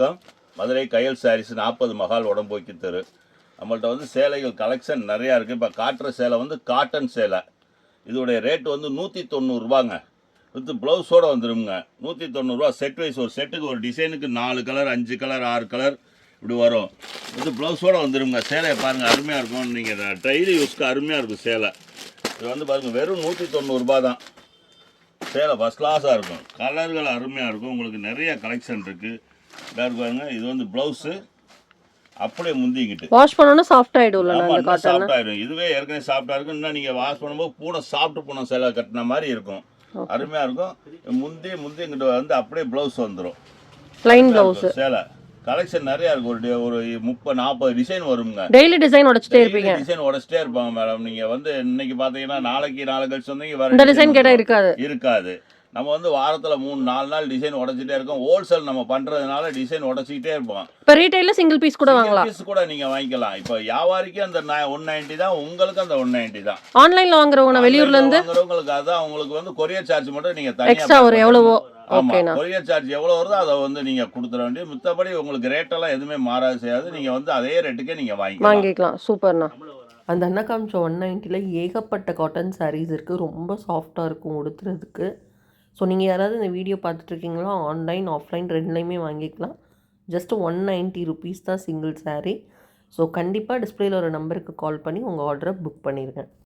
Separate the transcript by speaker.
Speaker 1: வணக்கம். மதுரை கையல் சாரீஸ் 40 மகால் உடம்போக்கி தெரு. நம்மள்ட்ட வந்து சேலைகள் கலெக்ஷன் நிறையா இருக்குது. இப்போ காட்டுற சேலை வந்து காட்டன் சேலை. இதோடைய ரேட்டு வந்து 190 ரூபாங்க. வித் ப்ளவுஸோடு வந்துடுங்க. 190 ரூபா செட் வைஸ். ஒரு செட்டுக்கு ஒரு டிசைனுக்கு 4 கலர் 5 கலர் 6 கலர் இப்படி வரும். இது ப்ளவுஸோடு வந்துடுங்க. சேலையை பாருங்கள், அருமையாக இருக்கும். நீங்கள் டெய்லி யூஸ்க்கு அருமையாக இருக்கும் சேலை. இது வந்து பாருங்கள், வெறும் 190 ரூபா தான். சேலை ஃபஸ்ட் கிளாஸாக இருக்கும். கலர்கள் அருமையாக இருக்கும். உங்களுக்கு நிறைய கலெக்ஷன் இருக்குது. பாருங்க, இது வந்து ப்ளவுஸு அப்படியே முந்திக்கிட்டு
Speaker 2: வாஷ் பண்ணோன்னா சாஃப்ட் ஆகிடும்.
Speaker 1: சாஃப்ட் ஆகிடும். இதுவே ஏற்கனவே சாஃப்டாக இருக்கும். இன்னும் நீங்கள் வாஷ் பண்ணும்போது பூனை சாப்பிட்டு பூனை சேலை கட்டின மாதிரி இருக்கும். அருமையாக இருக்கும். முந்தி இங்கிட்ட வந்து அப்படியே ப்ளவுஸ் வந்துடும்.
Speaker 2: ப்ளைன் ப்ளவுஸ்
Speaker 1: சேலை கலெக்ஷன் நிறையா இருக்கும். ஒரு 30-40 டிசைன் வருங்க.
Speaker 2: டெய்லி டிசைன் உடைச்சிட்டே இருப்பீங்க.
Speaker 1: டிசைன் உடைச்சிட்டே இருப்பாங்க மேடம். நீங்கள் வந்து இன்னைக்கு பார்த்தீங்கன்னா நாளைக்கு நாளை கழிச்சு வந்தீங்க
Speaker 2: வேறு டிசைன் கேட்டால்
Speaker 1: இருக்காது. நம்ம வந்து வாரத்தில் 3-4 நாள் டிசைன் உடச்சிட்டே இருக்கோம். ஹோல்சேல் நம்ம பண்ணுறதுனால டிசைன் உடச்சிக்கிட்டே இருப்போம்.
Speaker 2: இப்போ ரீட்டைலில் சிங்கிள் பீஸ் கூட வாங்கலாம்.
Speaker 1: பீஸ் கூட நீங்கள் வாங்கிக்கலாம். இப்போ வியாபாரிக்கு அந்த 190 தான், உங்களுக்கு அந்த 190 தான்.
Speaker 2: ஆன்லைனில் வாங்குறவங்க வெளியூர்லேருந்து
Speaker 1: வாங்குறவங்களுக்கு அதான். உங்களுக்கு வந்து கொரியர் சார்ஜ் மட்டும் நீங்கள் தனியாக
Speaker 2: எக்ஸ்ட்ரா ஒரு எவ்வளவோ.
Speaker 1: ஆமாம், கொரியர் சார்ஜ் எவ்வளோ வருதோ அதை வந்து நீங்கள் கொடுத்துட வேண்டியது. மித்தபடி உங்களுக்கு ரேட்டெல்லாம் எதுவுமே மாறாது செய்யாது. நீங்கள் வந்து அதே ரேட்டுக்கே நீங்கள்
Speaker 2: வாங்கிக்கலாம். சூப்பர்ண்ணா.
Speaker 3: அந்த அண்ணா காமிச்ச 190ல் ஏகப்பட்ட காட்டன் சாரீஸ் இருக்குது. ரொம்ப சாஃப்டாக இருக்கும் உடுத்துறதுக்கு. ஸோ நீங்கள் யாராவது இந்த வீடியோ பார்த்துட்ருக்கீங்களா, ஆன்லைன் ஆஃப்லைன் ரெண்டுலேயுமே வாங்கிக்கலாம். ஜஸ்ட் 190 ருபீஸ் தான் சிங்கிள் சாரீ. ஸோ கண்டிப்பாக டிஸ்பிளேயில் ஒரு நம்பருக்கு கால் பண்ணி உங்கள் ஆர்டரை புக் பண்ணிடுங்க.